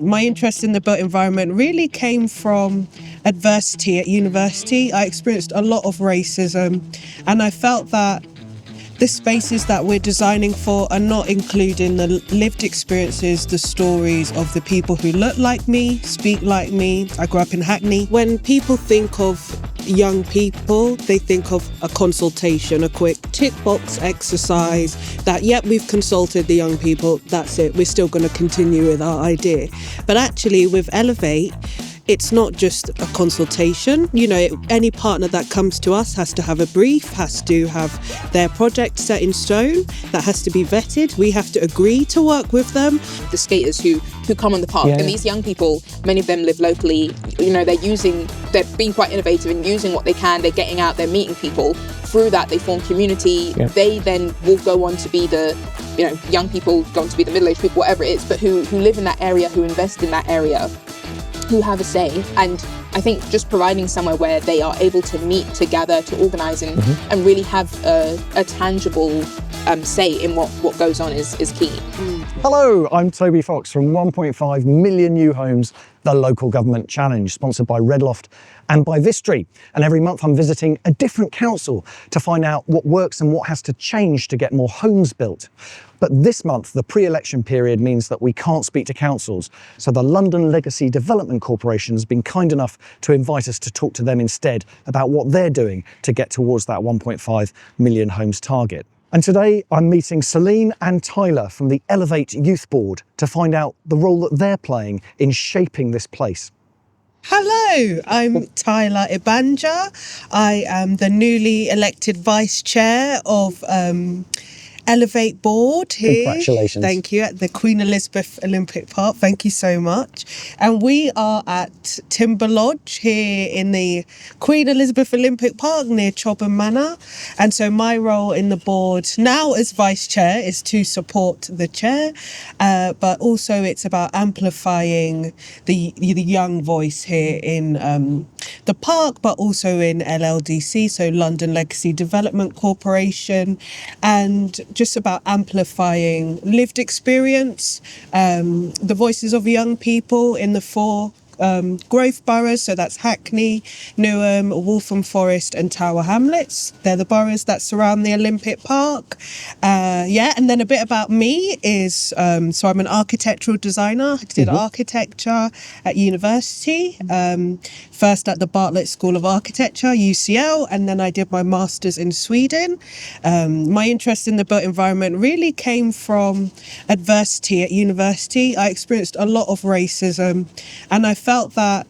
My interest in the built environment really came from adversity at university. I experienced a lot of racism, and I felt that the spaces that we're designing for are not including the lived experiences, the stories of the people who look like me, speak like me. I grew up in Hackney. When people think of young people, they think of a consultation, a quick tick box exercise that, yep, we've consulted the young people, that's it, we're still going to continue with our idea. But actually with Elevate, it's not just a consultation. You know, any partner that comes to us has to have a brief, has to have their project set in stone, that has to be vetted. We have to agree to work with them. The skaters who come on the park, and these young people, many of them live locally. You know, they're being quite innovative and using what they can. They're getting out, they're meeting people. Through that, they form community. They then will go on to be the, you know, young people go on to be the middle-aged people, whatever it is, but who live in that area, who invest in that area, who have a say. And I think just providing somewhere where they are able to meet, to gather, to organise and really have a tangible say in what goes on is key. Hello, I'm Toby Fox from 1.5 Million New Homes, the Local Government Challenge, sponsored by Redloft and by Vistry. And every month I'm visiting a different council to find out what works and what has to change to get more homes built. But this month, the pre-election period means that we can't speak to councils. So the London Legacy Development Corporation has been kind enough to invite us to talk to them instead about what they're doing to get towards that 1.5 million homes target. And today I'm meeting Celine and Tyler from the Elevate Youth Board to find out the role that they're playing in shaping this place. Hello, I'm Tyler Ebanja. I am the newly elected Vice Chair of Elevate Board here. Congratulations. Thank you, at the Queen Elizabeth Olympic Park. Thank you so much. And we are at Timber Lodge here in the Queen Elizabeth Olympic Park near Chobham Manor. And so my role in the board now as Vice Chair is to support the Chair, but also it's about amplifying the young voice here in the park, but also in LLDC, so London Legacy Development Corporation, and just about amplifying lived experience, the voices of young people in the four growth boroughs, so that's Hackney, Newham, Waltham Forest and Tower Hamlets. They're the boroughs that surround the Olympic Park. And then a bit about me is, so I'm an architectural designer. I did architecture at university, first at the Bartlett School of Architecture, UCL, and then I did my master's in Sweden. My interest in the built environment really came from adversity at university. I experienced a lot of racism, and I felt that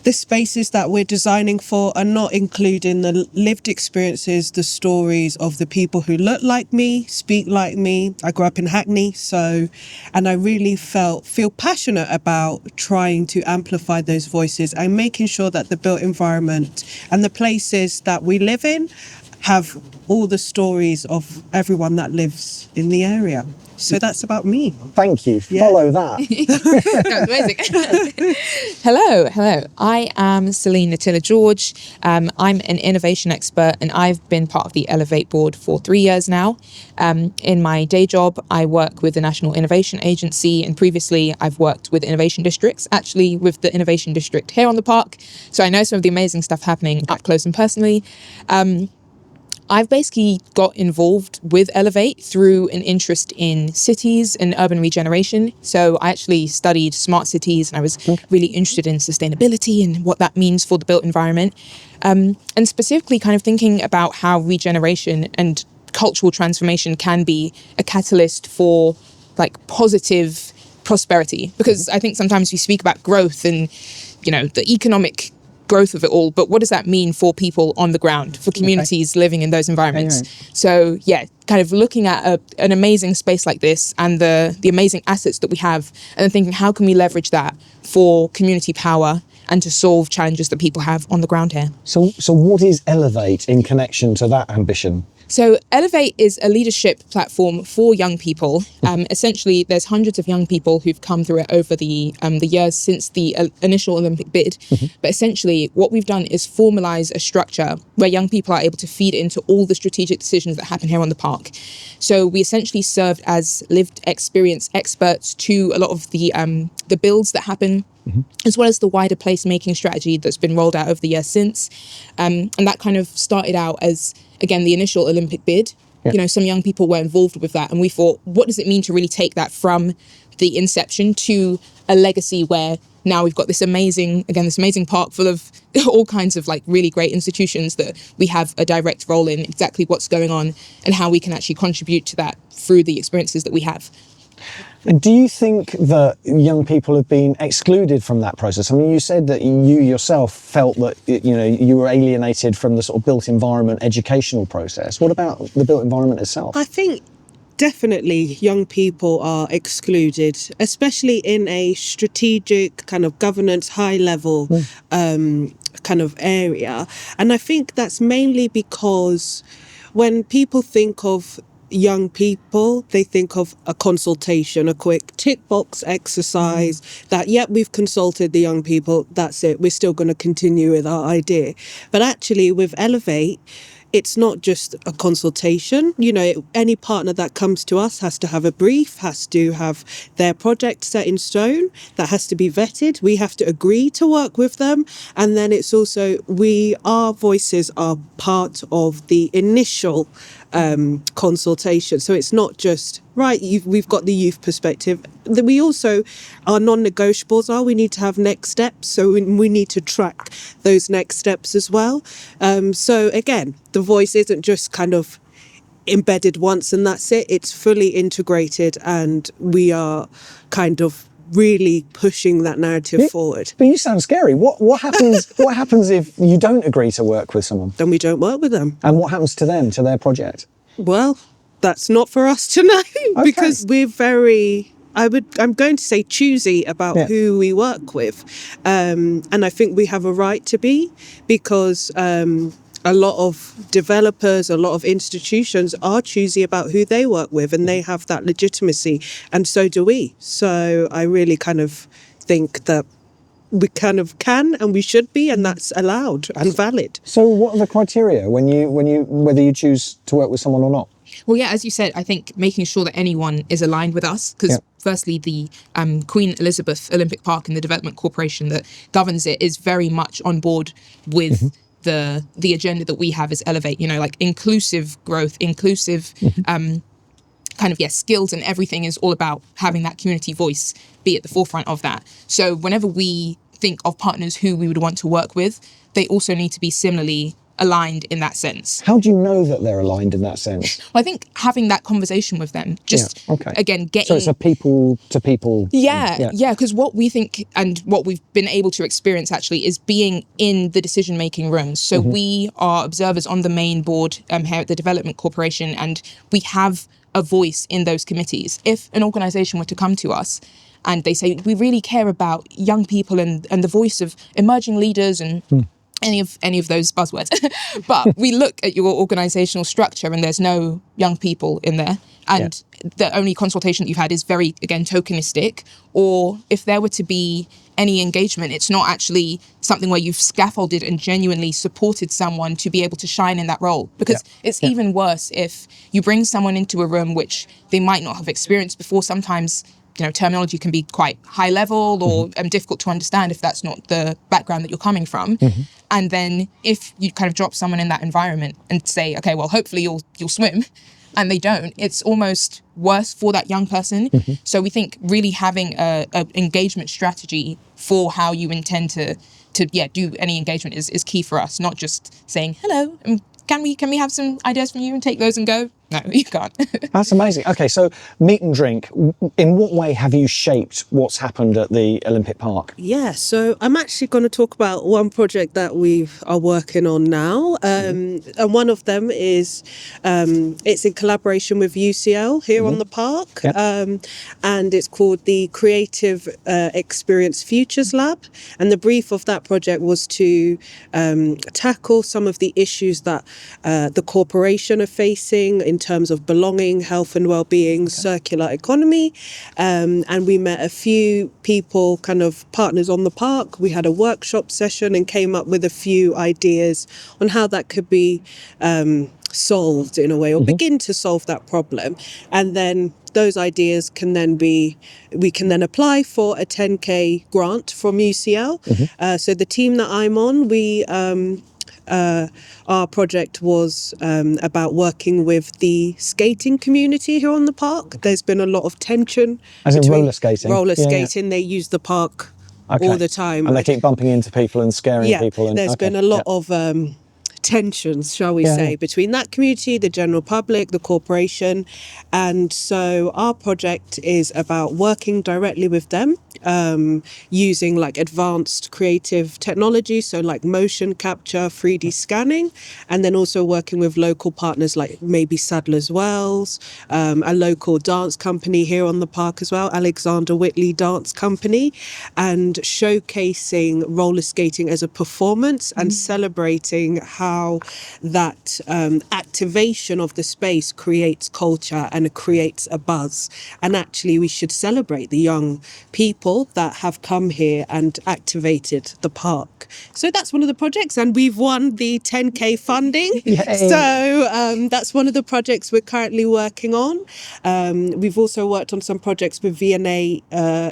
the spaces that we're designing for are not including the lived experiences, the stories of the people who look like me, speak like me. I grew up in Hackney, and I really feel passionate about trying to amplify those voices and making sure that the built environment and the places that we live in have all the stories of everyone that lives in the area. So that's about me. Thank you. Follow that. That was amazing. Hello. I am Celine Nithila George. I'm an innovation expert and I've been part of the Elevate board for 3 years now. In my day job, I work with the National Innovation Agency, and previously I've worked with innovation districts, actually with the innovation district here on the park. So I know some of the amazing stuff happening up close and personally. I've basically got involved with Elevate through an interest in cities and urban regeneration. So I actually studied smart cities and I was really interested in sustainability and what that means for the built environment. And specifically kind of thinking about how regeneration and cultural transformation can be a catalyst for like positive prosperity. Because I think sometimes we speak about growth and, you know, the economic growth of it all, but what does that mean for people on the ground, for communities living in those environments? So yeah, kind of looking at an amazing space like this and the amazing assets that we have, and then thinking how can we leverage that for community power and to solve challenges that people have on the ground here. So what is Elevate in connection to that ambition? So Elevate is a leadership platform for young people. Essentially, there's hundreds of young people who've come through it over the years since the initial Olympic bid. But essentially, what we've done is formalize a structure where young people are able to feed into all the strategic decisions that happen here on the park. So we essentially served as lived experience experts to a lot of the builds that happen, as well as the wider placemaking strategy that's been rolled out over the years since. And that kind of started out as, again, the initial Olympic bid. You know, some young people were involved with that. And we thought, what does it mean to really take that from the inception to a legacy where now we've got this amazing park full of all kinds of like really great institutions that we have a direct role in exactly what's going on and how we can actually contribute to that through the experiences that we have. And do you think that young people have been excluded from that process? I mean, you said that you yourself felt that, you know, you were alienated from the sort of built environment educational process. What about the built environment itself? I think definitely young people are excluded, especially in a strategic kind of governance, high level kind of area. And I think that's mainly because when people think of young people, they think of a consultation, a quick tick box exercise that, yep, we've consulted the young people, that's it, we're still going to continue with our idea. But actually with Elevate, it's not just a consultation. You know, any partner that comes to us has to have a brief, has to have their project set in stone, that has to be vetted. We have to agree to work with them. And then it's also, our voices are part of the initial consultation. So it's not just, right, we've got the youth perspective. We also, our non-negotiables are, we need to have next steps. So we need to track those next steps as well. So again, the voice isn't just kind of embedded once and that's it. It's fully integrated, and we are kind of really pushing that narrative forward. But you sound scary. What happens? What happens if you don't agree to work with someone? Then we don't work with them. And what happens to them, to their project? Well, that's not for us to know because we're very, I'm going to say choosy about who we work with. And I think we have a right to be, because a lot of developers, a lot of institutions are choosy about who they work with, and they have that legitimacy, and so do we. So I really kind of think that we kind of can and we should be, and that's allowed and valid. So what are the criteria when you whether you choose to work with someone or not? Well, yeah, as you said, I think making sure that anyone is aligned with us, because firstly, the Queen Elizabeth Olympic Park and the Development Corporation that governs it is very much on board with the agenda that we have as Elevate, you know, like inclusive growth, inclusive kind of, skills, and everything is all about having that community voice be at the forefront of that. So whenever we think of partners who we would want to work with, they also need to be similarly aligned in that sense. How do you know that they're aligned in that sense? Well, I think having that conversation with them, just again, getting... So it's a people to people... because what we think and what we've been able to experience actually is being in the decision-making rooms. So we are observers on the main board here at the Development Corporation, and we have a voice in those committees. If an organisation were to come to us and they say, we really care about young people and the voice of emerging leaders and... any of those buzzwords, but we look at your organisational structure and there's no young people in there, and the only consultation that you've had is very, again, tokenistic, or if there were to be any engagement, it's not actually something where you've scaffolded and genuinely supported someone to be able to shine in that role. Because it's even worse if you bring someone into a room which they might not have experienced before. Sometimes, you know, terminology can be quite high level or difficult to understand if that's not the background that you're coming from. And then if you kind of drop someone in that environment and say, okay, well, hopefully you'll swim, and they don't, it's almost worse for that young person. So we think really having a engagement strategy for how you intend to do any engagement is key for us, not just saying, hello, can we have some ideas from you and take those and go? No, you can't. That's amazing. Okay, so meat and drink. In what way have you shaped what's happened at the Olympic Park? Yeah, so I'm actually going to talk about one project that we are working on now, and one of them is it's in collaboration with UCL here on the park, Yep. and it's called the Creative Experience Futures Lab. And the brief of that project was to tackle some of the issues that the corporation are facing in terms of belonging, health and well-being, circular economy, and we met a few people, kind of partners on the park. We had a workshop session and came up with a few ideas on how that could be solved in a way, or begin to solve that problem. And then those ideas can then be, we can then apply for a 10K grant from UCL. So the team that I'm on, our project was about working with the skating community here on the park. There's been a lot of tension. As in between roller skating? Roller Yeah, yeah. skating, they use the park Okay. all the time. And they keep bumping into people and scaring people. And, there's been a lot of tensions, shall we say, between that community, the general public, the corporation. And so our project is about working directly with them, using like advanced creative technology, so like motion capture, 3D scanning, and then also working with local partners like maybe Sadler's Wells, a local dance company here on the park as well, Alexander Whitley Dance Company, and showcasing roller skating as a performance and celebrating how that activation of the space creates culture and it creates a buzz. And actually we should celebrate the young people that have come here and activated the park. So that's one of the projects, and we've won the 10K funding. Yay. So that's one of the projects we're currently working on. We've also worked on some projects with V&A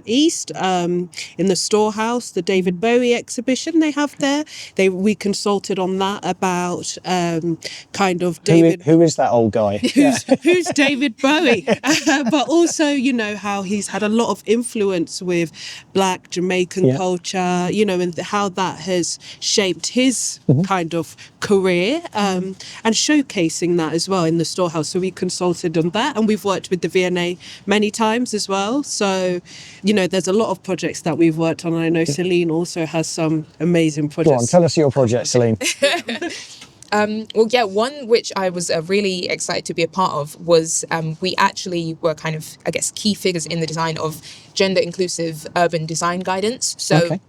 East in the Storehouse, the David Bowie exhibition they have there. We consulted on that about kind of David. Who is that old guy? Who's David Bowie? But also, you know, how he's had a lot of influence with Black Jamaican culture, you know, and how that has shaped his kind of career, and showcasing that as well in the Storehouse. So we consulted on that, and we've worked with the V&A many times as well. So, you know, there's a lot of projects that we've worked on. I know Celine also has some amazing projects. Go on, tell us your project, Celine. One which I was really excited to be a part of was we actually were kind of, I guess, key figures in the design of gender inclusive urban design guidance. So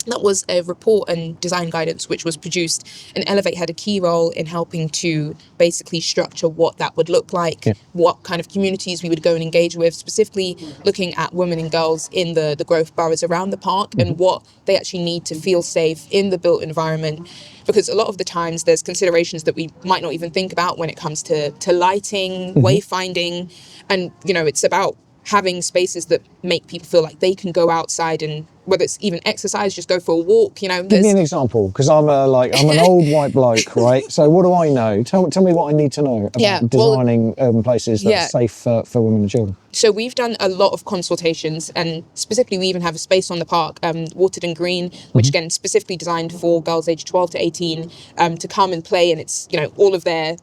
that was a report and design guidance which was produced, and Elevate had a key role in helping to basically structure what that would look like, what kind of communities we would go and engage with, specifically looking at women and girls in the growth boroughs around the park and what they actually need to feel safe in the built environment. Because a lot of the times there's considerations that we might not even think about when it comes to lighting, wayfinding, and, you know, it's about having spaces that make people feel like they can go outside and, whether it's even exercise, just go for a walk, you know. Give me an example, because I'm an old white bloke, right? So what do I know? Tell me what I need to know about designing urban places that are safe for women and children. So we've done a lot of consultations, and specifically we even have a space on the park, Watered and Green, which again specifically designed for girls aged 12 to 18 to come and play, and it's, you know, all of their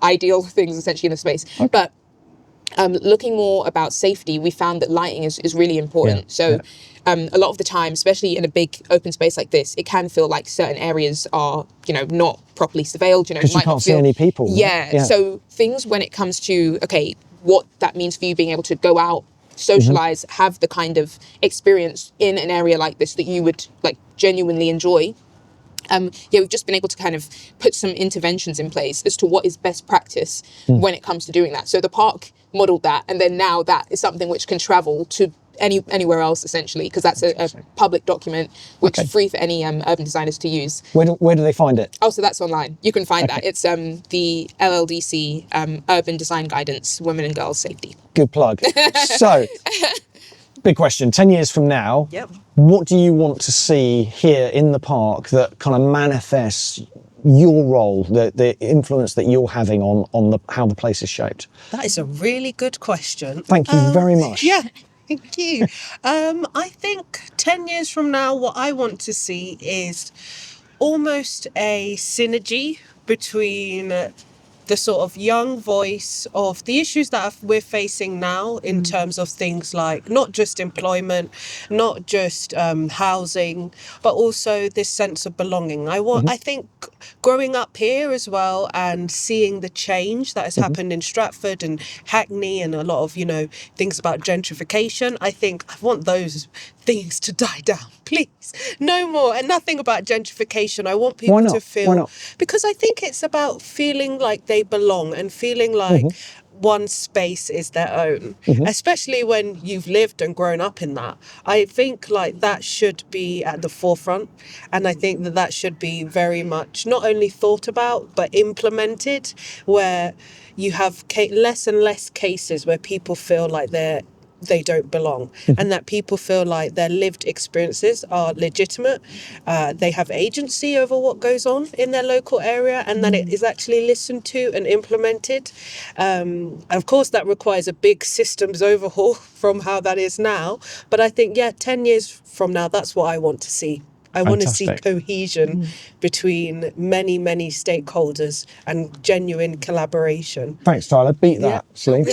ideal things essentially in the space. But looking more about safety, we found that lighting is really important. A lot of the time, especially in a big open space like this, it can feel like certain areas are, you know, not properly surveilled. You know, because you can't see any people. Yeah. So things when it comes to, okay, what that means for you being able to go out, socialize, have the kind of experience in an area like this that you would like genuinely enjoy. We've just been able to kind of put some interventions in place as to what is best practice when it comes to doing that. So the park modelled that, and then now that is something which can travel to anywhere else essentially, because that's a public document which is free for any urban designers to use. Where do they find it? Oh, so that's online. You can find that. It's the LLDC Urban Design Guidance, Women and Girls Safety. Good plug. So, big question. 10 years from now, what do you want to see here in the park that kind of manifests your role, the influence that you're having on how the place is shaped? That is a really good question. Thank you very much. Yeah, thank you. I think 10 years from now, what I want to see is almost a synergy between the sort of young voice of the issues that we're facing now in terms of things like not just employment, not just housing, but also this sense of belonging. I think growing up here as well and seeing the change that has happened in Stratford and Hackney and a lot of, things about gentrification, I think I want those things to die down, please. No more. And nothing about gentrification. I want people to feel... Why not? Because I think it's about feeling like they belong and feeling like one space is their own, especially when you've lived and grown up in that. I think like that should be at the forefront, and I think that should be very much not only thought about but implemented, where you have less and less cases where people feel like they don't belong, and that people feel like their lived experiences are legitimate, they have agency over what goes on in their local area, and that it is actually listened to and implemented. Of course, that requires a big systems overhaul from how that is now, but I think, 10 years from now, that's what I want to see. I want to see cohesion between many, many stakeholders and genuine collaboration. Thanks, Tyler. Beat that, Celine.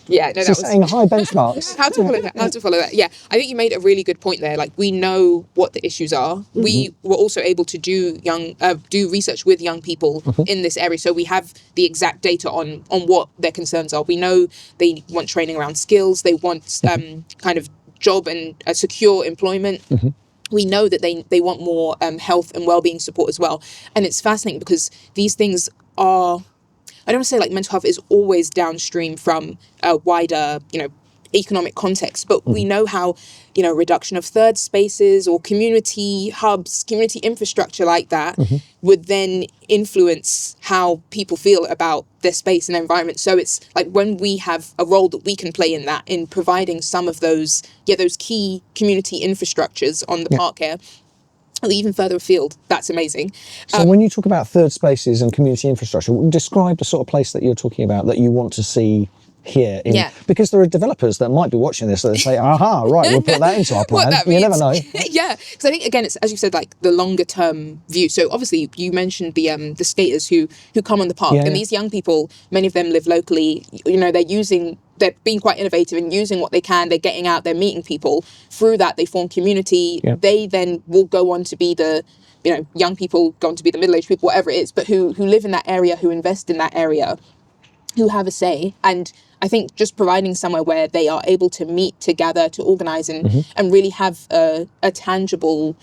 Yeah, no, Just setting high benchmarks. How to follow that. Yeah, I think you made a really good point there. Like, we know what the issues are. We were also able to do research with young people in this area. So we have the exact data on what their concerns are. We know they want training around skills. They want kind of job and secure employment. We know that they want more health and well-being support as well. And it's fascinating because these things are... I don't want to say like mental health is always downstream from a wider, economic context, but we know how, reduction of third spaces or community hubs, community infrastructure like that would then influence how people feel about their space and their environment. So it's like when we have a role that we can play in that, in providing some of those key community infrastructures on the park here, or even further afield, that's amazing. So when you talk about third spaces and community infrastructure, describe the sort of place that you're talking about that you want to see here. Because there are developers that might be watching this that say, aha, right, we'll put that into our plan. You never know. Yeah, because I think, again, it's, as you said, like the longer term view. So obviously you mentioned the skaters who come on the park, and these young people, many of them live locally, they're being quite innovative and using what they can. They're getting out, they're meeting people. Through that, they form community. They then will go on to be the, young people go on to be the middle-aged people, whatever it is, but who live in that area, who invest in that area, who have a say. And I think just providing somewhere where they are able to meet together, to organise and really have a tangible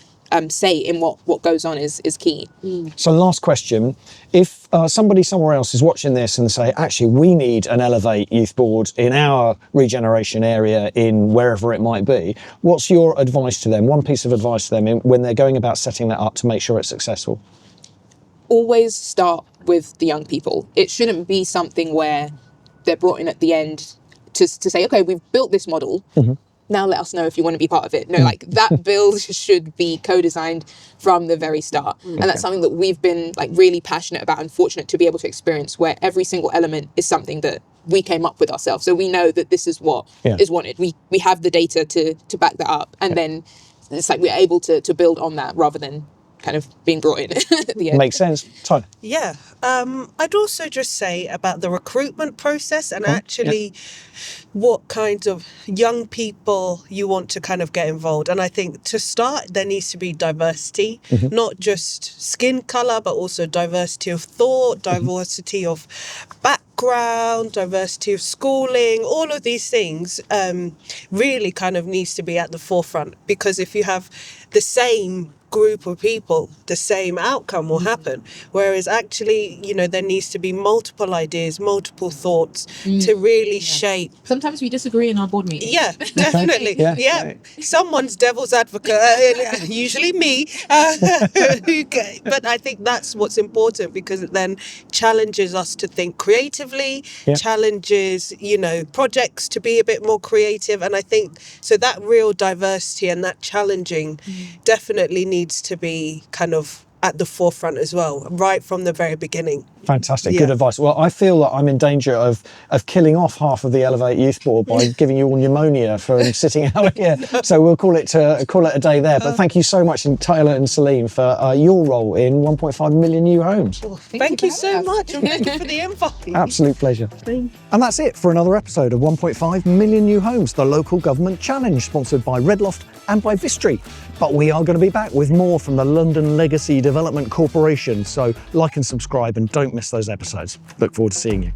say in what goes on is key. So last question, if somebody somewhere else is watching this and say, actually, we need an Elevate Youth Board in our regeneration area in wherever it might be, what's your advice to them? One piece of advice to them when they're going about setting that up to make sure it's successful? Always start with the young people. It shouldn't be something where they're brought in at the end to say, okay, we've built this model. Now let us know if you want to be part of it. No, like that build should be co-designed from the very start. And that's something that we've been like really passionate about and fortunate to be able to experience, where every single element is something that we came up with ourselves. So we know that this is what is wanted. We have the data to back that up. And then it's like we're able to build on that rather than kind of being brought in at the end. Makes sense. Tyler? Yeah. I'd also just say about the recruitment process and actually what kind of young people you want to kind of get involved. And I think to start, there needs to be diversity, not just skin colour, but also diversity of thought, diversity of background, diversity of schooling, all of these things really kind of needs to be at the forefront. Because if you have the same group of people, the same outcome will happen. Whereas actually, there needs to be multiple ideas, multiple thoughts to really shape. Sometimes we disagree in our board meetings. Yeah, definitely. Someone's devil's advocate, usually me. But I think that's what's important, because it then challenges us to think creatively, challenges, projects to be a bit more creative. And I think so that real diversity and that challenging definitely needs to be kind of at the forefront as well, right from the very beginning. Fantastic, Yeah. good advice. Well, I feel that I'm in danger of killing off half of the Elevate Youth Board by giving you all pneumonia for sitting out here. So we'll call it a day there. But thank you so much, Nithila and Celine, for your role in 1.5 million new homes. Thank you so much, and thank you for the invite. Absolute pleasure. And that's it for another episode of 1.5 Million New Homes, the local government challenge, sponsored by Redloft and by Vistry. But we are going to be back with more from the London Legacy Development Corporation. So like and subscribe and don't miss those episodes. Look forward to seeing you.